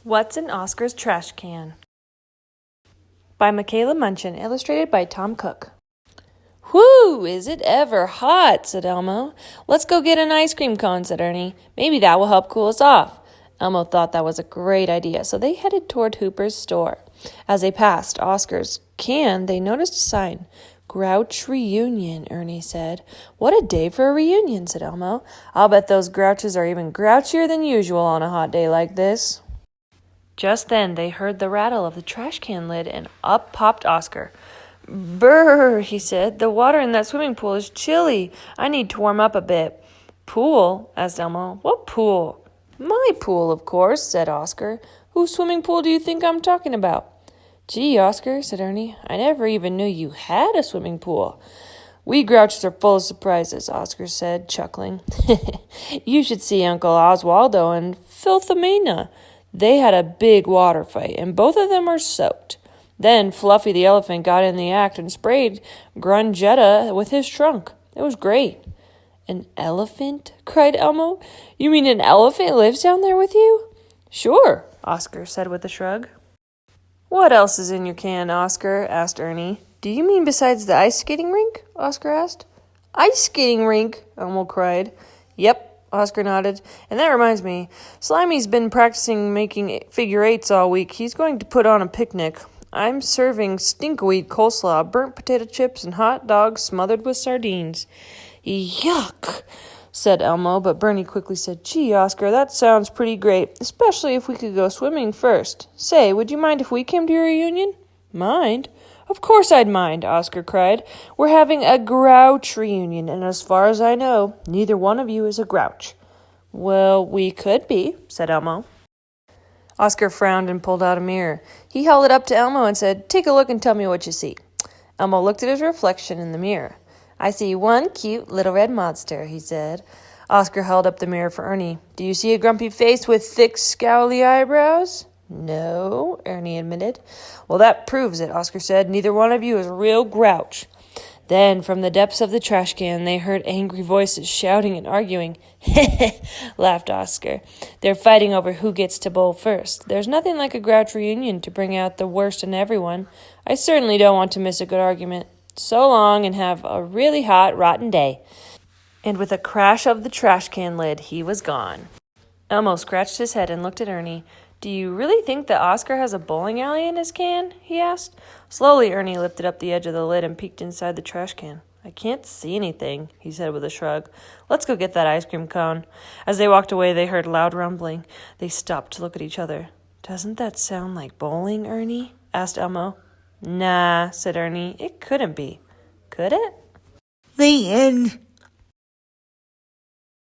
What's in Oscar's Trash Can? By Michaela Munchin, illustrated by Tom Cook. "Whew, is it ever hot," said Elmo. "Let's go get an ice cream cone," said Ernie. "Maybe that will help cool us off." Elmo thought that was a great idea, so they headed toward Hooper's store. As they passed Oscar's can, they noticed a sign. "Grouch Reunion," Ernie said. "What a day for a reunion," said Elmo. "I'll bet those grouches are even grouchier than usual on a hot day like this." Just then they heard the rattle of the trash can lid, and up popped Oscar. "Brr," he said. "The water in that swimming pool is chilly. I need to warm up a bit." "Pool?" asked Elmo. "What pool?" "My pool, of course," said Oscar. "Whose swimming pool do you think I'm talking about?" "Gee, Oscar," said Ernie, "I never even knew you had a swimming pool." "We grouches are full of surprises," Oscar said, chuckling. "You should see Uncle Oswaldo and Philomena. They had a big water fight, and both of them are soaked. Then Fluffy the elephant got in the act and sprayed Grungetta with his trunk. It was great." "An elephant?" cried Elmo. "You mean an elephant lives down there with you?" "Sure," Oscar said with a shrug. "What else is in your can, Oscar?" asked Ernie. "Do you mean besides the ice skating rink?" Oscar asked. "Ice skating rink?" Elmo cried. "Yep," Oscar nodded. "And that reminds me, Slimy's been practicing making figure eights all week. He's going to put on a picnic. I'm serving stinkweed coleslaw, burnt potato chips, and hot dogs smothered with sardines." "Yuck," said Elmo, but Bernie quickly said, "Gee, Oscar, that sounds pretty great, especially if we could go swimming first. Say, would you mind if we came to your reunion?" "Mind? Of course I'd mind," Oscar cried. "We're having a grouch reunion, and as far as I know, neither one of you is a grouch." "Well, we could be," said Elmo. Oscar frowned and pulled out a mirror. He held it up to Elmo and said, "Take a look and tell me what you see." Elmo looked at his reflection in the mirror. "I see one cute little red monster," he said. Oscar held up the mirror for Ernie. "Do you see a grumpy face with thick, scowly eyebrows?" "No," Ernie admitted. "Well, that proves it," Oscar said. "Neither one of you is a real grouch." Then, from the depths of the trash can, they heard angry voices shouting and arguing. "Heh," laughed Oscar. "They're fighting over who gets to bowl first. There's nothing like a grouch reunion to bring out the worst in everyone. I certainly don't want to miss a good argument. So long, and have a really hot, rotten day." And with a crash of the trash can lid, he was gone. Elmo scratched his head and looked at Ernie. "Do you really think that Oscar has a bowling alley in his can?" he asked. Slowly, Ernie lifted up the edge of the lid and peeked inside the trash can. "I can't see anything," he said with a shrug. "Let's go get that ice cream cone." As they walked away, they heard loud rumbling. They stopped to look at each other. "Doesn't that sound like bowling, Ernie?" asked Elmo. "Nah," said Ernie. "It couldn't be. Could it?" The end.